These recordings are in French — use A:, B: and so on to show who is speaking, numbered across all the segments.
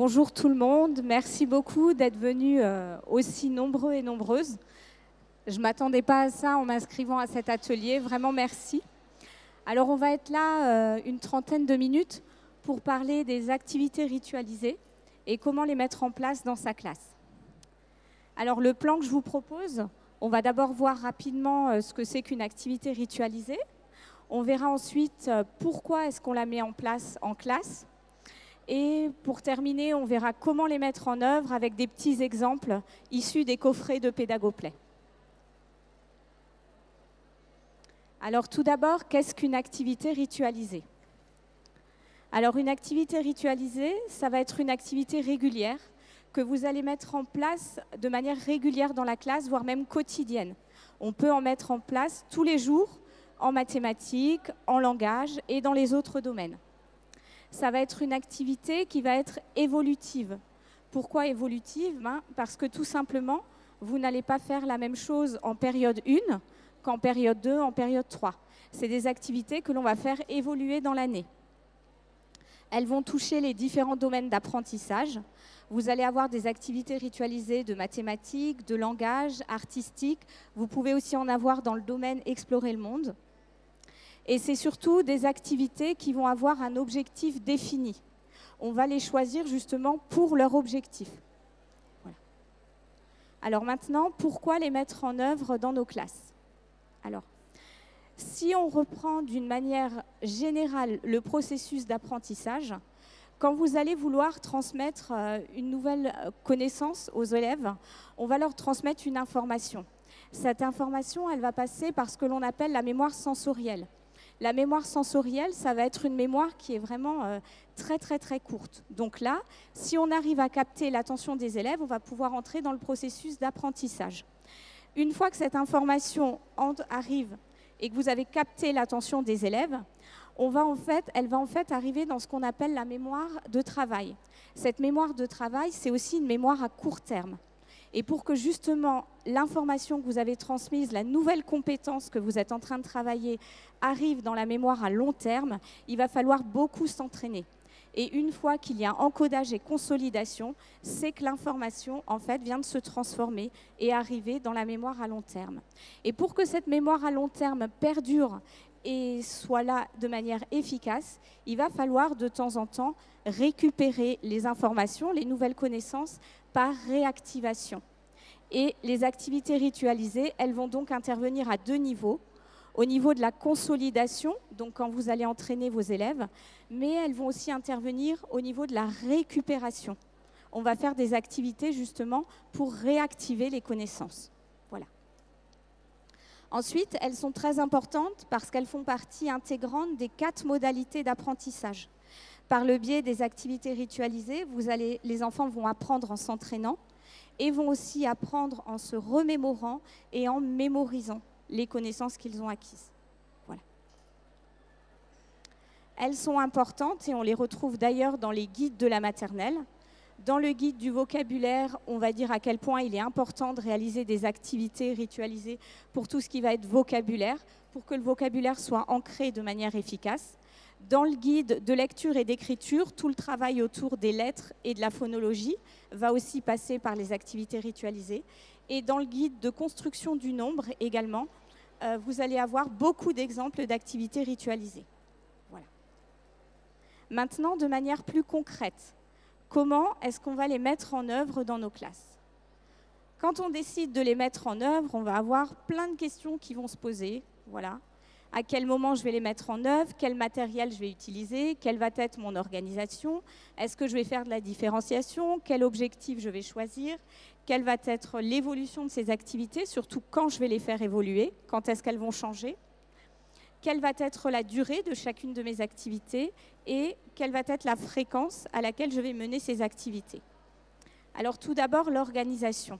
A: Bonjour tout le monde, merci beaucoup d'être venus aussi nombreux et nombreuses. Je ne m'attendais pas à ça en m'inscrivant à cet atelier, vraiment merci. Alors on va être là une trentaine de minutes pour parler des activités ritualisées et comment les mettre en place dans sa classe. Alors le plan que je vous propose, on va d'abord voir rapidement ce que c'est qu'une activité ritualisée. On verra ensuite pourquoi est-ce qu'on la met en place en classe. Et pour terminer, on verra comment les mettre en œuvre avec des petits exemples issus des coffrets de Pédagoplay. Alors tout d'abord, qu'est-ce qu'une activité ritualisée? Alors une activité ritualisée, ça va être une activité régulière que vous allez mettre en place de manière régulière dans la classe, voire même quotidienne. On peut en mettre en place tous les jours en mathématiques, en langage et dans les autres domaines. Ça va être une activité qui va être évolutive. Pourquoi évolutive? Parce que tout simplement, vous n'allez pas faire la même chose en période 1 qu'en période 2, en période 3. C'est des activités que l'on va faire évoluer dans l'année. Elles vont toucher les différents domaines d'apprentissage. Vous allez avoir des activités ritualisées de mathématiques, de langage, artistique. Vous pouvez aussi en avoir dans le domaine Explorer le monde. Et c'est surtout des activités qui vont avoir un objectif défini. On va les choisir justement pour leur objectif. Voilà. Alors maintenant, pourquoi les mettre en œuvre dans nos classes? Alors, si on reprend d'une manière générale le processus d'apprentissage, quand vous allez vouloir transmettre une nouvelle connaissance aux élèves, on va leur transmettre une information. Cette information, elle va passer par ce que l'on appelle la mémoire sensorielle. La mémoire sensorielle, ça va être une mémoire qui est vraiment très courte. Donc là, si on arrive à capter l'attention des élèves, on va pouvoir entrer dans le processus d'apprentissage. Une fois que cette information arrive et que vous avez capté l'attention des élèves, elle va en fait arriver dans ce qu'on appelle la mémoire de travail. Cette mémoire de travail, c'est aussi une mémoire à court terme. Et pour que justement l'information que vous avez transmise, la nouvelle compétence que vous êtes en train de travailler arrive dans la mémoire à long terme, il va falloir beaucoup s'entraîner. Et une fois qu'il y a encodage et consolidation, c'est que l'information en fait vient de se transformer et arriver dans la mémoire à long terme. Et pour que cette mémoire à long terme perdure et soit là de manière efficace, il va falloir de temps en temps récupérer les informations, les nouvelles connaissances par réactivation. Et les activités ritualisées, elles vont donc intervenir à deux niveaux. Au niveau de la consolidation, donc quand vous allez entraîner vos élèves, mais elles vont aussi intervenir au niveau de la récupération. On va faire des activités justement pour réactiver les connaissances. Voilà. Ensuite, elles sont très importantes parce qu'elles font partie intégrante des 4 modalités d'apprentissage. Par le biais des activités ritualisées, les enfants vont apprendre en s'entraînant et vont aussi apprendre en se remémorant et en mémorisant les connaissances qu'ils ont acquises. Voilà. Elles sont importantes et on les retrouve d'ailleurs dans les guides de la maternelle. Dans le guide du vocabulaire, on va dire à quel point il est important de réaliser des activités ritualisées pour tout ce qui va être vocabulaire, pour que le vocabulaire soit ancré de manière efficace. Dans le guide de lecture et d'écriture, tout le travail autour des lettres et de la phonologie va aussi passer par les activités ritualisées. Et dans le guide de construction du nombre également, vous allez avoir beaucoup d'exemples d'activités ritualisées. Voilà. Maintenant, de manière plus concrète, comment est-ce qu'on va les mettre en œuvre dans nos classes? Quand on décide de les mettre en œuvre, on va avoir plein de questions qui vont se poser. Voilà. À quel moment je vais les mettre en œuvre, quel matériel je vais utiliser, quelle va être mon organisation, est-ce que je vais faire de la différenciation, quel objectif je vais choisir, quelle va être l'évolution de ces activités, surtout quand je vais les faire évoluer, quand est-ce qu'elles vont changer, quelle va être la durée de chacune de mes activités et quelle va être la fréquence à laquelle je vais mener ces activités. Alors tout d'abord, l'organisation.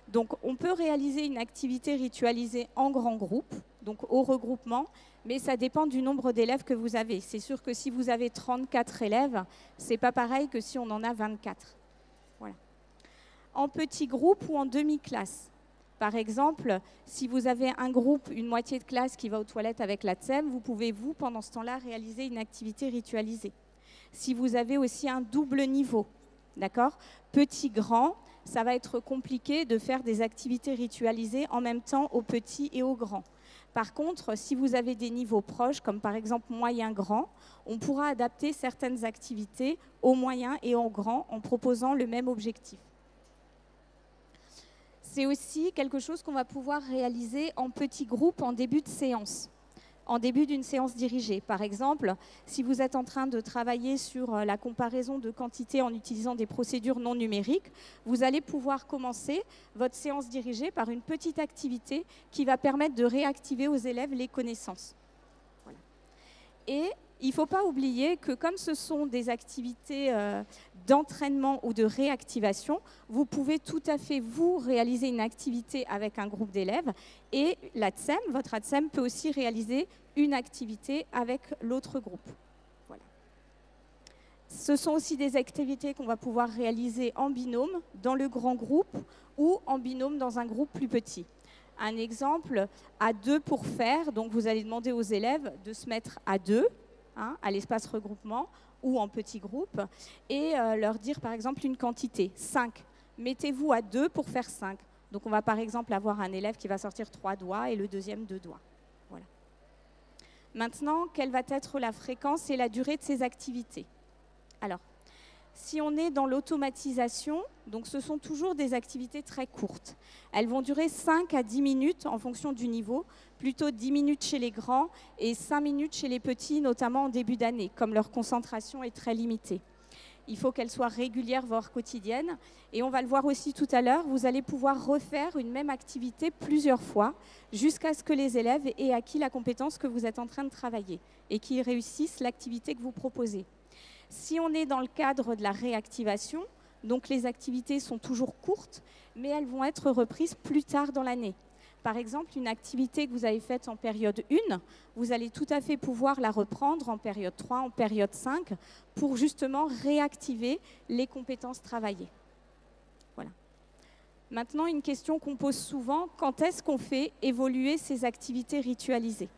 A: Donc, on peut réaliser une activité ritualisée en grand groupe, donc au regroupement, mais ça dépend du nombre d'élèves que vous avez. C'est sûr que si vous avez 34 élèves, ce n'est pas pareil que si on en a 24. Voilà. En petit groupe ou en demi-classe. Par exemple, si vous avez un groupe, une moitié de classe qui va aux toilettes avec la TSEM, vous pouvez, pendant ce temps-là, réaliser une activité ritualisée. Si vous avez aussi un double niveau, D'accord ? Petit, grand, ça va être compliqué de faire des activités ritualisées en même temps aux petits et aux grands. Par contre, si vous avez des niveaux proches, comme par exemple moyen, grand, on pourra adapter certaines activités aux moyens et aux grands en proposant le même objectif. C'est aussi quelque chose qu'on va pouvoir réaliser en petits groupes en début de séance, en début d'une séance dirigée. Par exemple, si vous êtes en train de travailler sur la comparaison de quantités en utilisant des procédures non numériques, vous allez pouvoir commencer votre séance dirigée par une petite activité qui va permettre de réactiver aux élèves les connaissances. Voilà. Et il ne faut pas oublier que comme ce sont des activités d'entraînement ou de réactivation, vous pouvez tout à fait vous réaliser une activité avec un groupe d'élèves et l'ATSEM, votre ATSEM peut aussi réaliser une activité avec l'autre groupe. Voilà. Ce sont aussi des activités qu'on va pouvoir réaliser en binôme dans le grand groupe ou en binôme dans un groupe plus petit. Un exemple, à deux pour faire, donc vous allez demander aux élèves de se mettre à deux, à l'espace regroupement ou en petits groupes, et leur dire par exemple une quantité, 5. Mettez-vous à 2 pour faire 5. Donc on va par exemple avoir un élève qui va sortir 3 doigts et le deuxième 2 doigts. Voilà. Maintenant, quelle va être la fréquence et la durée de ces activités? Alors, si on est dans l'automatisation, donc ce sont toujours des activités très courtes. Elles vont durer 5 à 10 minutes en fonction du niveau, plutôt 10 minutes chez les grands et 5 minutes chez les petits, notamment en début d'année, comme leur concentration est très limitée. Il faut qu'elles soient régulières, voire quotidiennes. Et on va le voir aussi tout à l'heure, vous allez pouvoir refaire une même activité plusieurs fois jusqu'à ce que les élèves aient acquis la compétence que vous êtes en train de travailler et qu'ils réussissent l'activité que vous proposez. Si on est dans le cadre de la réactivation, donc les activités sont toujours courtes, mais elles vont être reprises plus tard dans l'année. Par exemple, une activité que vous avez faite en période 1, vous allez tout à fait pouvoir la reprendre en période 3, en période 5, pour justement réactiver les compétences travaillées. Voilà. Maintenant, une question qu'on pose souvent, quand est-ce qu'on fait évoluer ces activités ritualisées ?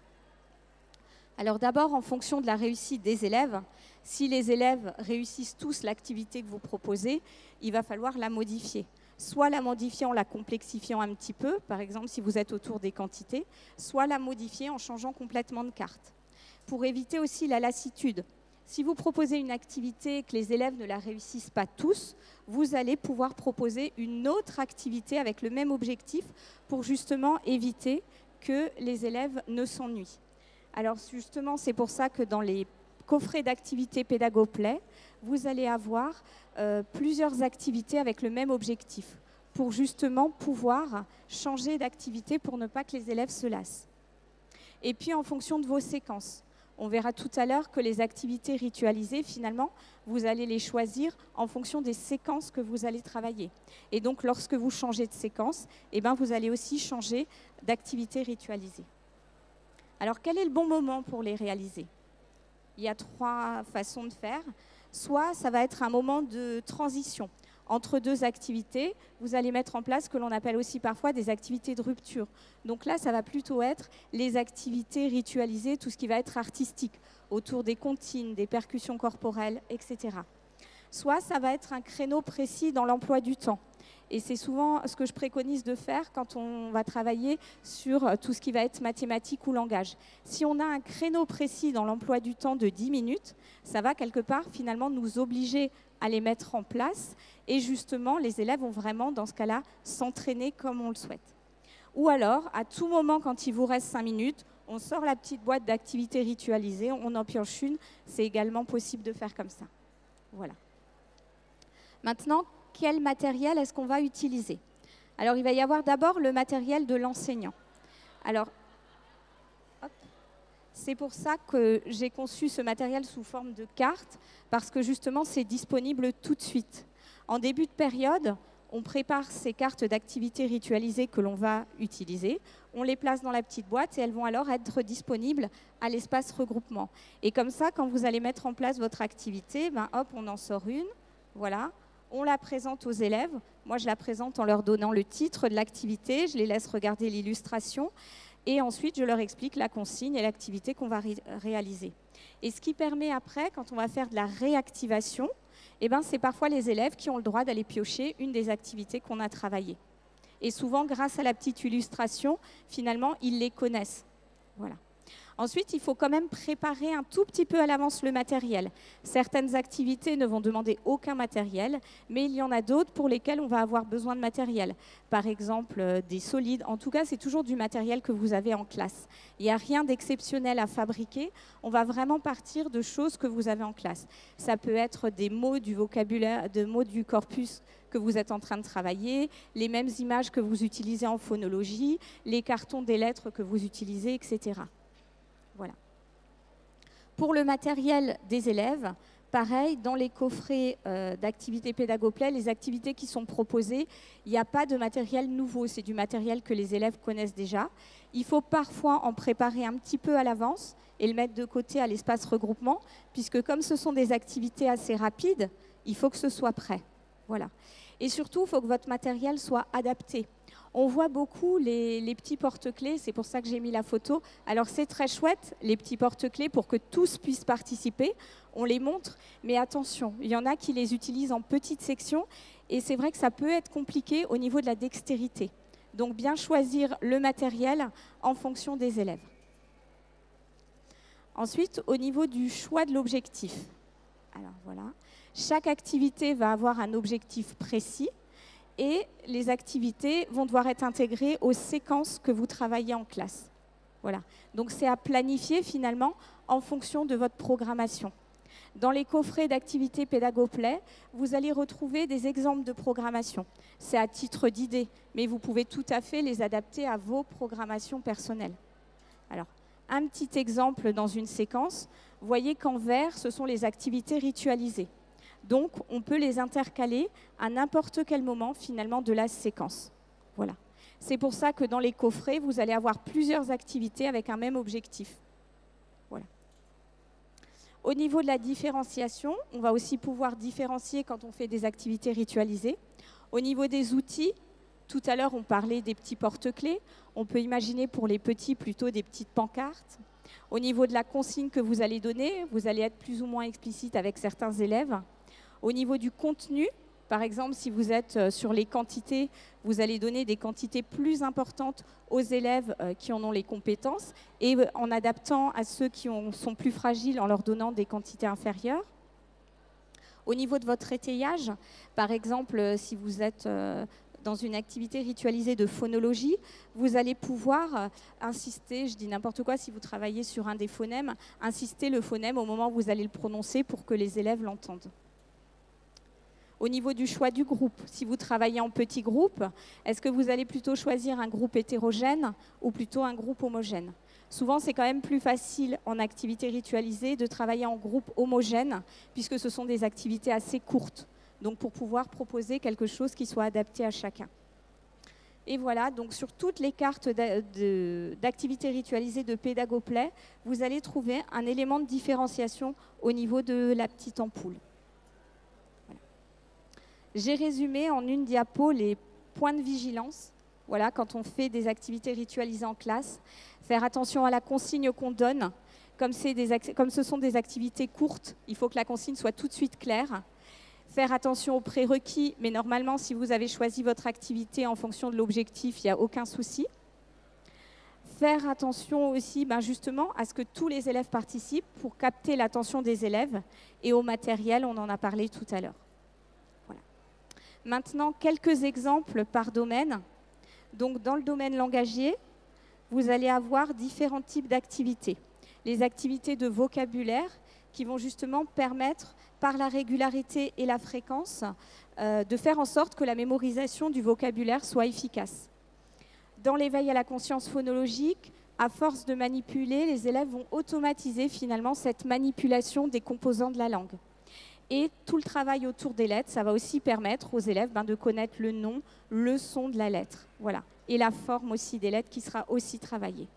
A: Alors d'abord, en fonction de la réussite des élèves, si les élèves réussissent tous l'activité que vous proposez, il va falloir la modifier. Soit la modifier en la complexifiant un petit peu, par exemple si vous êtes autour des quantités, soit la modifier en changeant complètement de carte. Pour éviter aussi la lassitude, si vous proposez une activité et que les élèves ne la réussissent pas tous, vous allez pouvoir proposer une autre activité avec le même objectif pour justement éviter que les élèves ne s'ennuient. Alors justement, c'est pour ça que dans les coffrets d'activités PédagoPlay, vous allez avoir plusieurs activités avec le même objectif pour justement pouvoir changer d'activité pour ne pas que les élèves se lassent. Et puis en fonction de vos séquences, on verra tout à l'heure que les activités ritualisées, finalement, vous allez les choisir en fonction des séquences que vous allez travailler. Et donc lorsque vous changez de séquence, eh ben, vous allez aussi changer d'activité ritualisée. Alors, quel est le bon moment pour les réaliser? Il y a 3 façons de faire. Soit ça va être un moment de transition. Entre 2 activités, vous allez mettre en place ce que l'on appelle aussi parfois des activités de rupture. Donc là, ça va plutôt être les activités ritualisées, tout ce qui va être artistique, autour des comptines, des percussions corporelles, etc. Soit ça va être un créneau précis dans l'emploi du temps. Et c'est souvent ce que je préconise de faire quand on va travailler sur tout ce qui va être mathématiques ou langage. Si on a un créneau précis dans l'emploi du temps de 10 minutes, ça va quelque part finalement nous obliger à les mettre en place. Et justement, les élèves vont vraiment, dans ce cas-là, s'entraîner comme on le souhaite. Ou alors, à tout moment, quand il vous reste 5 minutes, on sort la petite boîte d'activités ritualisées, on en pioche une. C'est également possible de faire comme ça. Voilà. Maintenant, quel matériel est-ce qu'on va utiliser? Alors, il va y avoir d'abord le matériel de l'enseignant. Alors, c'est pour ça que j'ai conçu ce matériel sous forme de carte, parce que justement, c'est disponible tout de suite. En début de période, on prépare ces cartes d'activités ritualisées que l'on va utiliser, on les place dans la petite boîte et elles vont alors être disponibles à l'espace regroupement. Et comme ça, quand vous allez mettre en place votre activité, ben hop, on en sort une, voilà. On la présente aux élèves. Moi, je la présente en leur donnant le titre de l'activité. Je les laisse regarder l'illustration. Et ensuite, je leur explique la consigne et l'activité qu'on va réaliser. Et ce qui permet après, quand on va faire de la réactivation, eh ben, c'est parfois les élèves qui ont le droit d'aller piocher une des activités qu'on a travaillées. Et souvent, grâce à la petite illustration, finalement, ils les connaissent. Voilà. Ensuite, il faut quand même préparer un tout petit peu à l'avance le matériel. Certaines activités ne vont demander aucun matériel, mais il y en a d'autres pour lesquelles on va avoir besoin de matériel. Par exemple, des solides. En tout cas, c'est toujours du matériel que vous avez en classe. Il n'y a rien d'exceptionnel à fabriquer. On va vraiment partir de choses que vous avez en classe. Ça peut être des mots du vocabulaire, des mots du corpus que vous êtes en train de travailler, les mêmes images que vous utilisez en phonologie, les cartons des lettres que vous utilisez, etc. Voilà. Pour le matériel des élèves, pareil, dans les coffrets d'activités Pédagoplay, les activités qui sont proposées, il n'y a pas de matériel nouveau, c'est du matériel que les élèves connaissent déjà. Il faut parfois en préparer un petit peu à l'avance et le mettre de côté à l'espace regroupement, puisque comme ce sont des activités assez rapides, il faut que ce soit prêt. Voilà. Et surtout, il faut que votre matériel soit adapté. On voit beaucoup les petits porte-clés, c'est pour ça que j'ai mis la photo. Alors c'est très chouette, les petits porte-clés, pour que tous puissent participer. On les montre, mais attention, il y en a qui les utilisent en petites sections et c'est vrai que ça peut être compliqué au niveau de la dextérité. Donc bien choisir le matériel en fonction des élèves. Ensuite, au niveau du choix de l'objectif. Alors voilà, chaque activité va avoir un objectif précis. Et les activités vont devoir être intégrées aux séquences que vous travaillez en classe. Voilà. Donc c'est à planifier finalement en fonction de votre programmation. Dans les coffrets d'activités Pédagoplay, vous allez retrouver des exemples de programmation. C'est à titre d'idée, mais vous pouvez tout à fait les adapter à vos programmations personnelles. Alors, un petit exemple dans une séquence. Vous voyez qu'en vert, ce sont les activités ritualisées. Donc, on peut les intercaler à n'importe quel moment, finalement, de la séquence. Voilà. C'est pour ça que dans les coffrets, vous allez avoir plusieurs activités avec un même objectif. Voilà. Au niveau de la différenciation, on va aussi pouvoir différencier quand on fait des activités ritualisées. Au niveau des outils, tout à l'heure, on parlait des petits porte-clés. On peut imaginer pour les petits plutôt des petites pancartes. Au niveau de la consigne que vous allez donner, vous allez être plus ou moins explicite avec certains élèves. Au niveau du contenu, par exemple, si vous êtes sur les quantités, vous allez donner des quantités plus importantes aux élèves qui en ont les compétences et en adaptant à ceux qui sont plus fragiles en leur donnant des quantités inférieures. Au niveau de votre étayage, par exemple, si vous êtes dans une activité ritualisée de phonologie, vous allez pouvoir insister, je dis n'importe quoi, si vous travaillez sur un des phonèmes, insister le phonème au moment où vous allez le prononcer pour que les élèves l'entendent. Au niveau du choix du groupe, si vous travaillez en petits groupes, est-ce que vous allez plutôt choisir un groupe hétérogène ou plutôt un groupe homogène? Souvent, c'est quand même plus facile en activité ritualisée de travailler en groupe homogène, puisque ce sont des activités assez courtes, donc pour pouvoir proposer quelque chose qui soit adapté à chacun. Et voilà, donc sur toutes les cartes d'activités ritualisées de Pédagoplay, vous allez trouver un élément de différenciation au niveau de la petite ampoule. J'ai résumé en une diapo les points de vigilance. Voilà, quand on fait des activités ritualisées en classe, faire attention à la consigne qu'on donne. Comme ce sont des activités courtes, il faut que la consigne soit tout de suite claire. Faire attention aux prérequis, mais normalement, si vous avez choisi votre activité en fonction de l'objectif, il n'y a aucun souci. Faire attention aussi justement à ce que tous les élèves participent pour capter l'attention des élèves et au matériel, on en a parlé tout à l'heure. Maintenant, quelques exemples par domaine. Donc, dans le domaine langagier, vous allez avoir différents types d'activités. Les activités de vocabulaire qui vont justement permettre, par la régularité et la fréquence, de faire en sorte que la mémorisation du vocabulaire soit efficace. Dans l'éveil à la conscience phonologique, à force de manipuler, les élèves vont automatiser finalement cette manipulation des composants de la langue. Et tout le travail autour des lettres, ça va aussi permettre aux élèves de connaître le nom, le son de la lettre. Voilà. Et la forme aussi des lettres qui sera aussi travaillée.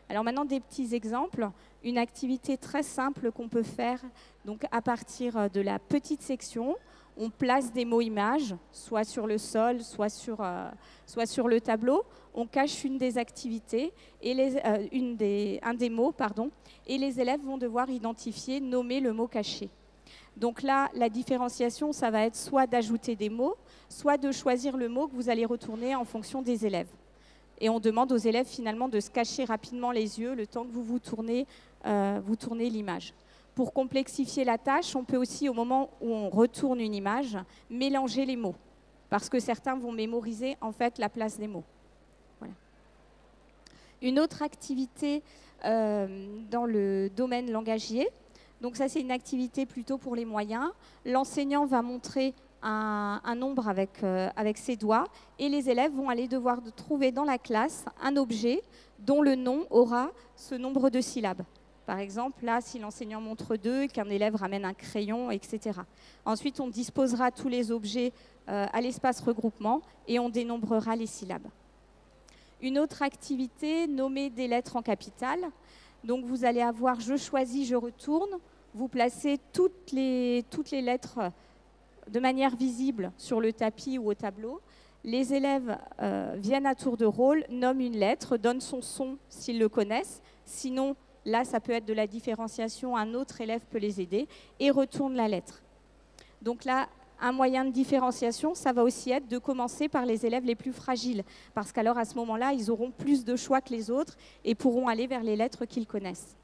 A: Alors maintenant, des petits exemples. Une activité très simple qu'on peut faire donc à partir de la petite section. on place des mots-images, soit sur le sol, soit sur le tableau. On cache une des activités, et un des mots, pardon, et les élèves vont devoir identifier, nommer le mot caché. Donc là, la différenciation, ça va être soit d'ajouter des mots, soit de choisir le mot que vous allez retourner en fonction des élèves. Et on demande aux élèves finalement de se cacher rapidement les yeux le temps que vous tournez l'image. Pour complexifier la tâche, on peut aussi, au moment où on retourne une image, mélanger les mots, parce que certains vont mémoriser en fait la place des mots. Voilà. Une autre activité dans le domaine langagier, donc ça c'est une activité plutôt pour les moyens. L'enseignant va montrer un nombre avec ses doigts et les élèves vont aller devoir trouver dans la classe un objet dont le nom aura ce nombre de syllabes. Par exemple, là, si l'enseignant montre 2, qu'un élève ramène un crayon, etc. Ensuite, on disposera tous les objets à l'espace regroupement et on dénombrera les syllabes. Une autre activité, nommer des lettres en capitales. Donc, vous allez avoir « je choisis, je retourne ». Vous placez toutes les lettres de manière visible sur le tapis ou au tableau. Les élèves viennent à tour de rôle, nomment une lettre, donnent son son s'ils le connaissent. Sinon, là, ça peut être de la différenciation, un autre élève peut les aider et retourne la lettre. Donc là, un moyen de différenciation, ça va aussi être de commencer par les élèves les plus fragiles, parce qu'alors à ce moment-là, ils auront plus de choix que les autres et pourront aller vers les lettres qu'ils connaissent.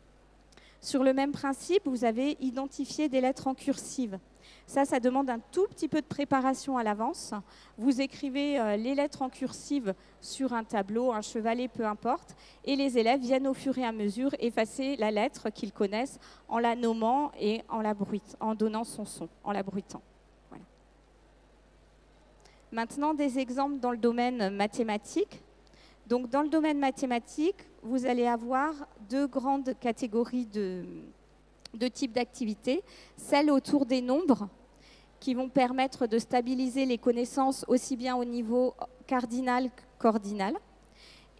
A: Sur le même principe, vous avez identifié des lettres en cursive. Ça demande un tout petit peu de préparation à l'avance. Vous écrivez les lettres en cursive sur un tableau, un chevalet, peu importe, et les élèves viennent au fur et à mesure effacer la lettre qu'ils connaissent en la nommant et en donnant son son, en la bruitant. Voilà. Maintenant, des exemples dans le domaine mathématique. Donc, dans le domaine mathématique, vous allez avoir deux grandes catégories de types d'activités. Celles autour des nombres, qui vont permettre de stabiliser les connaissances aussi bien au niveau cardinal qu'ordinal,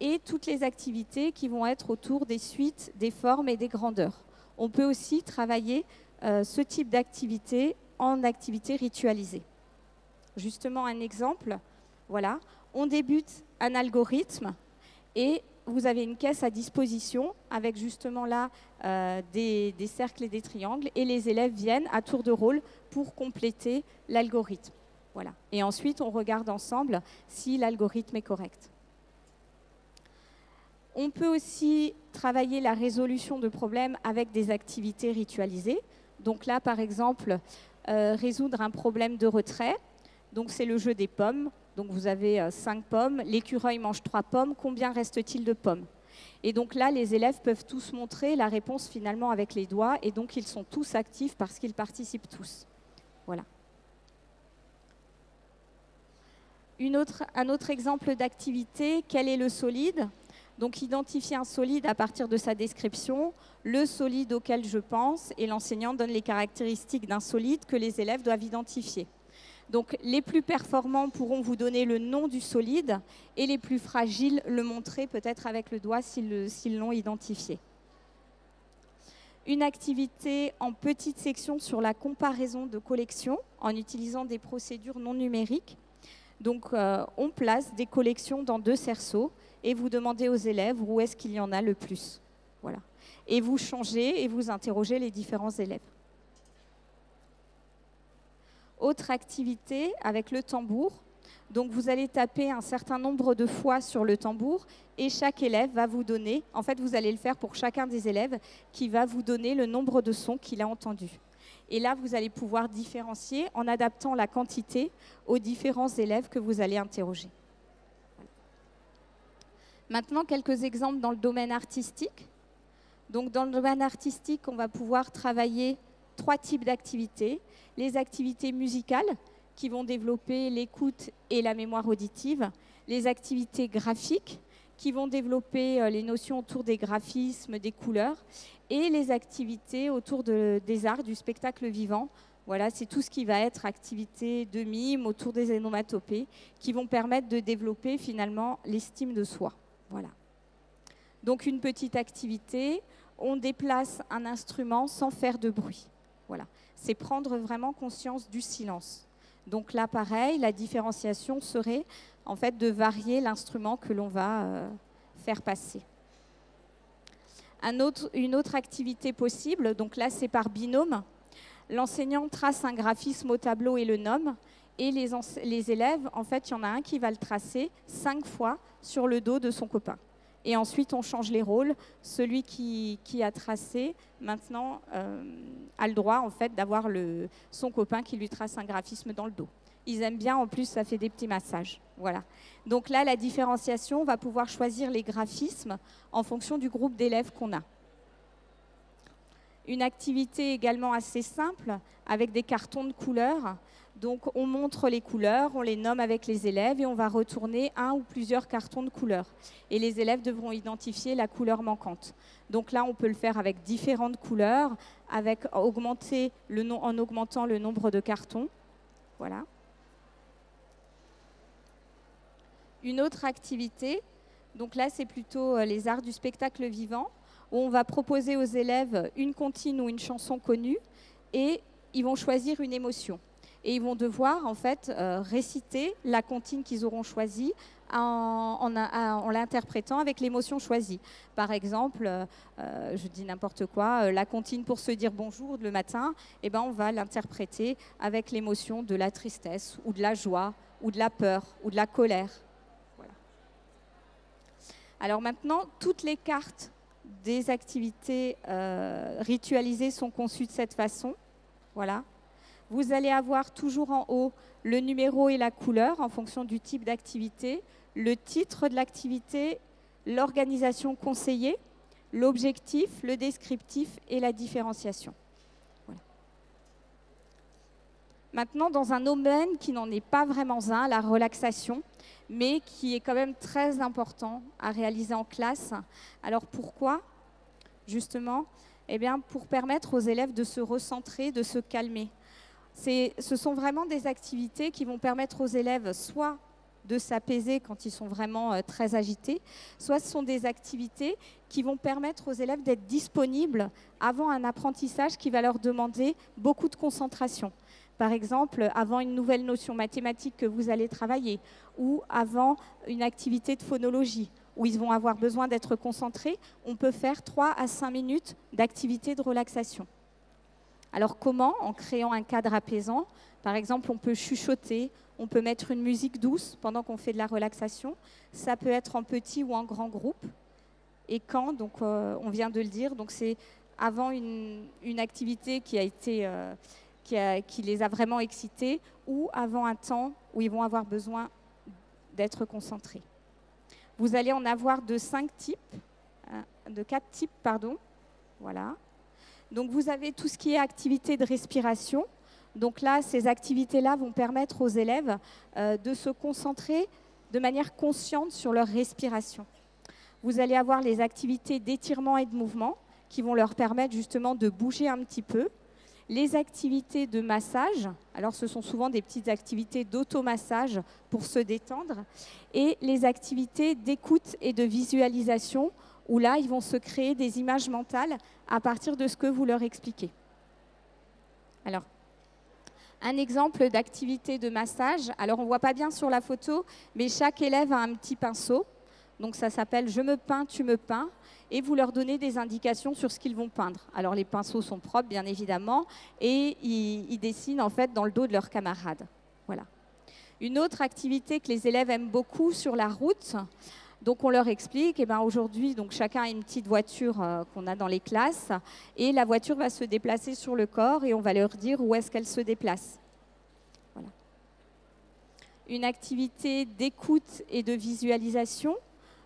A: et toutes les activités qui vont être autour des suites, des formes et des grandeurs. On peut aussi travailler ce type d'activité en activité ritualisée. Justement, un exemple, voilà, on débute un algorithme et vous avez une caisse à disposition avec justement là des cercles et des triangles et les élèves viennent à tour de rôle pour compléter l'algorithme. Voilà. Et ensuite, on regarde ensemble si l'algorithme est correct. On peut aussi travailler la résolution de problèmes avec des activités ritualisées. Donc là, par exemple, résoudre un problème de retrait. Donc c'est le jeu des pommes. Donc vous avez 5 pommes, l'écureuil mange 3 pommes, combien reste-t-il de pommes? Et donc là, les élèves peuvent tous montrer la réponse finalement avec les doigts, et donc ils sont tous actifs parce qu'ils participent tous. Voilà. Un autre exemple d'activité, quel est le solide? Donc identifier un solide à partir de sa description, le solide auquel je pense, et l'enseignant donne les caractéristiques d'un solide que les élèves doivent identifier. Donc, les plus performants pourront vous donner le nom du solide et les plus fragiles le montrer peut-être avec le doigt s'ils l'ont identifié. Une activité en petite section sur la comparaison de collections en utilisant des procédures non numériques. Donc, on place des collections dans 2 cerceaux et vous demandez aux élèves où est-ce qu'il y en a le plus. Voilà. Et vous changez et vous interrogez les différents élèves. Autre activité avec le tambour. Donc, vous allez taper un certain nombre de fois sur le tambour et chaque élève va vous donner, en fait, vous allez le faire pour chacun des élèves qui va vous donner le nombre de sons qu'il a entendus. Et là, vous allez pouvoir différencier en adaptant la quantité aux différents élèves que vous allez interroger. Maintenant, quelques exemples dans le domaine artistique. Donc, dans le domaine artistique, on va pouvoir travailler 3 types d'activités. Les activités musicales qui vont développer l'écoute et la mémoire auditive. Les activités graphiques qui vont développer les notions autour des graphismes, des couleurs. Et les activités autour des arts, du spectacle vivant. Voilà, c'est tout ce qui va être activité de mime autour des onomatopées qui vont permettre de développer finalement l'estime de soi. Voilà. Donc une petite activité, on déplace un instrument sans faire de bruit. Voilà. C'est prendre vraiment conscience du silence. Donc là, pareil, la différenciation serait en fait de varier l'instrument que l'on va faire passer. Une autre activité possible, donc là c'est par binôme. L'enseignant trace un graphisme au tableau et le nomme. Et les élèves, en fait, il y en a un qui va le tracer 5 fois sur le dos de son copain. Et ensuite, on change les rôles. Celui qui a tracé, maintenant, a le droit, en fait, d'avoir son copain qui lui trace un graphisme dans le dos. Ils aiment bien, en plus, ça fait des petits massages. Voilà. Donc là, la différenciation, on va pouvoir choisir les graphismes en fonction du groupe d'élèves qu'on a. Une activité également assez simple, avec des cartons de couleurs. Donc, on montre les couleurs, on les nomme avec les élèves et on va retourner un ou plusieurs cartons de couleurs. Et les élèves devront identifier la couleur manquante. Donc là, on peut le faire avec différentes couleurs, en augmentant le nombre de cartons. Voilà. Une autre activité, donc là, c'est plutôt les arts du spectacle vivant, où on va proposer aux élèves une comptine ou une chanson connue et ils vont choisir une émotion. Et ils vont devoir en fait réciter la comptine qu'ils auront choisie en l'interprétant avec l'émotion choisie. Par exemple, je dis n'importe quoi, la comptine pour se dire bonjour le matin, eh ben, on va l'interpréter avec l'émotion de la tristesse ou de la joie ou de la peur ou de la colère. Voilà. Alors maintenant, toutes les cartes des activités ritualisées sont conçues de cette façon. Voilà. Vous allez avoir toujours en haut le numéro et la couleur en fonction du type d'activité, le titre de l'activité, l'organisation conseillée, l'objectif, le descriptif et la différenciation. Voilà. Maintenant, dans un domaine qui n'en est pas vraiment un, la relaxation, mais qui est quand même très important à réaliser en classe. Alors pourquoi ? Justement, eh bien, pour permettre aux élèves de se recentrer, de se calmer. Ce sont vraiment des activités qui vont permettre aux élèves soit de s'apaiser quand ils sont vraiment très agités, soit ce sont des activités qui vont permettre aux élèves d'être disponibles avant un apprentissage qui va leur demander beaucoup de concentration. Par exemple, avant une nouvelle notion mathématique que vous allez travailler, ou avant une activité de phonologie, où ils vont avoir besoin d'être concentrés, on peut faire 3 à 5 minutes d'activité de relaxation. Alors comment ? En créant un cadre apaisant. Par exemple, on peut chuchoter, on peut mettre une musique douce pendant qu'on fait de la relaxation. Ça peut être en petit ou en grand groupe. Et quand ? Donc, on vient de le dire, donc c'est avant une activité qui a été, qui les a vraiment excités, ou avant un temps où ils vont avoir besoin d'être concentrés. Vous allez en avoir de 4 types, pardon. Voilà. Donc, vous avez tout ce qui est activité de respiration. Donc là, ces activités-là vont permettre aux élèves de se concentrer de manière consciente sur leur respiration. Vous allez avoir les activités d'étirement et de mouvement qui vont leur permettre justement de bouger un petit peu. Les activités de massage, alors ce sont souvent des petites activités d'automassage pour se détendre. Et les activités d'écoute et de visualisation où là, ils vont se créer des images mentales à partir de ce que vous leur expliquez. Alors, un exemple d'activité de massage. Alors, on ne voit pas bien sur la photo, mais chaque élève a un petit pinceau. Donc, ça s'appelle « Je me peins, tu me peins ». Et vous leur donnez des indications sur ce qu'ils vont peindre. Alors, les pinceaux sont propres, bien évidemment, et ils dessinent en fait dans le dos de leurs camarades. Voilà. Une autre activité que les élèves aiment beaucoup sur la route. Donc, on leur explique, eh ben, aujourd'hui, donc, chacun a une petite voiture qu'on a dans les classes et la voiture va se déplacer sur le corps et on va leur dire où est-ce qu'elle se déplace. Voilà. Une activité d'écoute et de visualisation.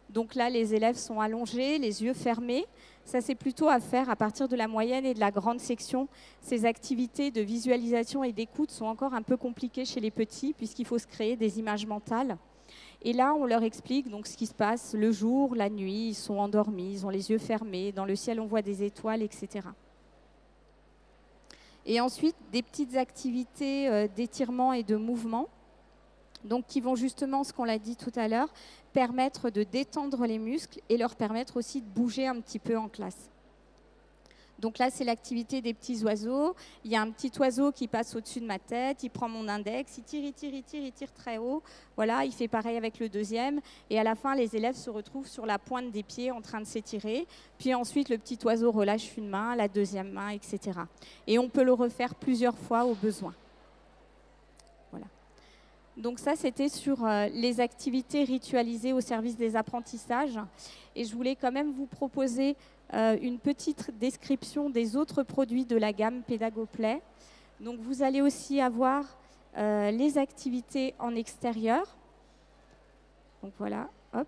A: Donc là, les élèves sont allongés, les yeux fermés. Ça, c'est plutôt à faire à partir de la moyenne et de la grande section. Ces activités de visualisation et d'écoute sont encore un peu compliquées chez les petits puisqu'il faut se créer des images mentales. Et là, on leur explique donc ce qui se passe le jour, la nuit, ils sont endormis, ils ont les yeux fermés, dans le ciel on voit des étoiles, etc. Et ensuite, des petites activités d'étirement et de mouvement, donc qui vont justement, ce qu'on l'a dit tout à l'heure, permettre de détendre les muscles et leur permettre aussi de bouger un petit peu en classe. Donc là, c'est l'activité des petits oiseaux. Il y a un petit oiseau qui passe au-dessus de ma tête, il prend mon index, il tire, il tire, il tire, il tire très haut. Voilà, il fait pareil avec le deuxième. Et à la fin, les élèves se retrouvent sur la pointe des pieds en train de s'étirer. Puis ensuite, le petit oiseau relâche une main, la deuxième main, etc. Et on peut le refaire plusieurs fois au besoin. Voilà. Donc ça, c'était sur les activités ritualisées au service des apprentissages. Et je voulais quand même vous proposer une petite description des autres produits de la gamme PédagoPlay. Donc vous allez aussi avoir les activités en extérieur. Donc voilà, hop.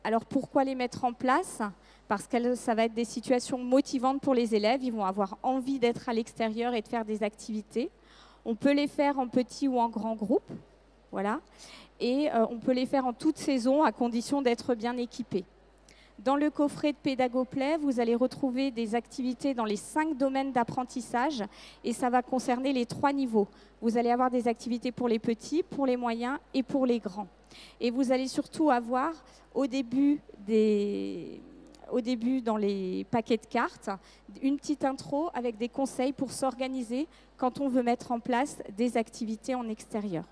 A: Alors pourquoi les mettre en place? Parce que ça va être des situations motivantes pour les élèves. Ils vont avoir envie d'être à l'extérieur et de faire des activités. On peut les faire en petit ou en grand groupe. Voilà. Et on peut les faire en toute saison à condition d'être bien équipés. Dans le coffret de PédagoPlay, vous allez retrouver des activités dans les 5 domaines d'apprentissage et ça va concerner les 3 niveaux. Vous allez avoir des activités pour les petits, pour les moyens et pour les grands. Et vous allez surtout avoir au début dans les paquets de cartes, une petite intro avec des conseils pour s'organiser quand on veut mettre en place des activités en extérieur.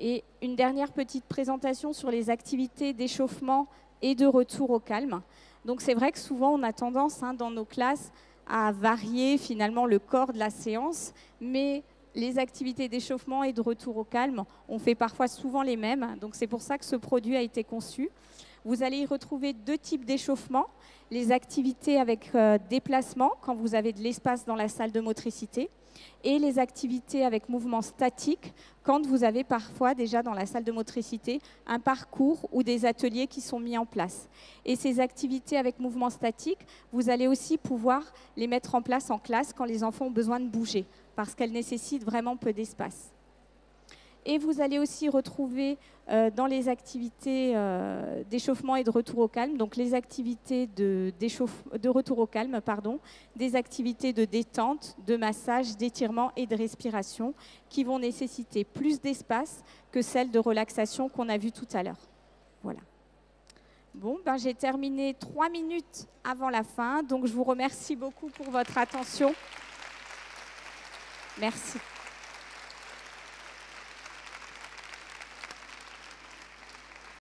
A: Et une dernière petite présentation sur les activités d'échauffement et de retour au calme. Donc c'est vrai que souvent on a tendance dans nos classes à varier finalement le corps de la séance, mais les activités d'échauffement et de retour au calme, on fait parfois souvent les mêmes. Donc c'est pour ça que ce produit a été conçu. Vous allez y retrouver 2 types d'échauffement. Les activités avec déplacement, quand vous avez de l'espace dans la salle de motricité, et les activités avec mouvement statique, quand vous avez parfois déjà dans la salle de motricité un parcours ou des ateliers qui sont mis en place. Et ces activités avec mouvement statique, vous allez aussi pouvoir les mettre en place en classe quand les enfants ont besoin de bouger, parce qu'elles nécessitent vraiment peu d'espace. Et vous allez aussi retrouver dans les activités d'échauffement et de retour au calme, donc les activités de retour au calme, des activités de détente, de massage, d'étirement et de respiration qui vont nécessiter plus d'espace que celles de relaxation qu'on a vues tout à l'heure. Voilà. Bon, j'ai terminé 3 minutes avant la fin, donc je vous remercie beaucoup pour votre attention. Merci.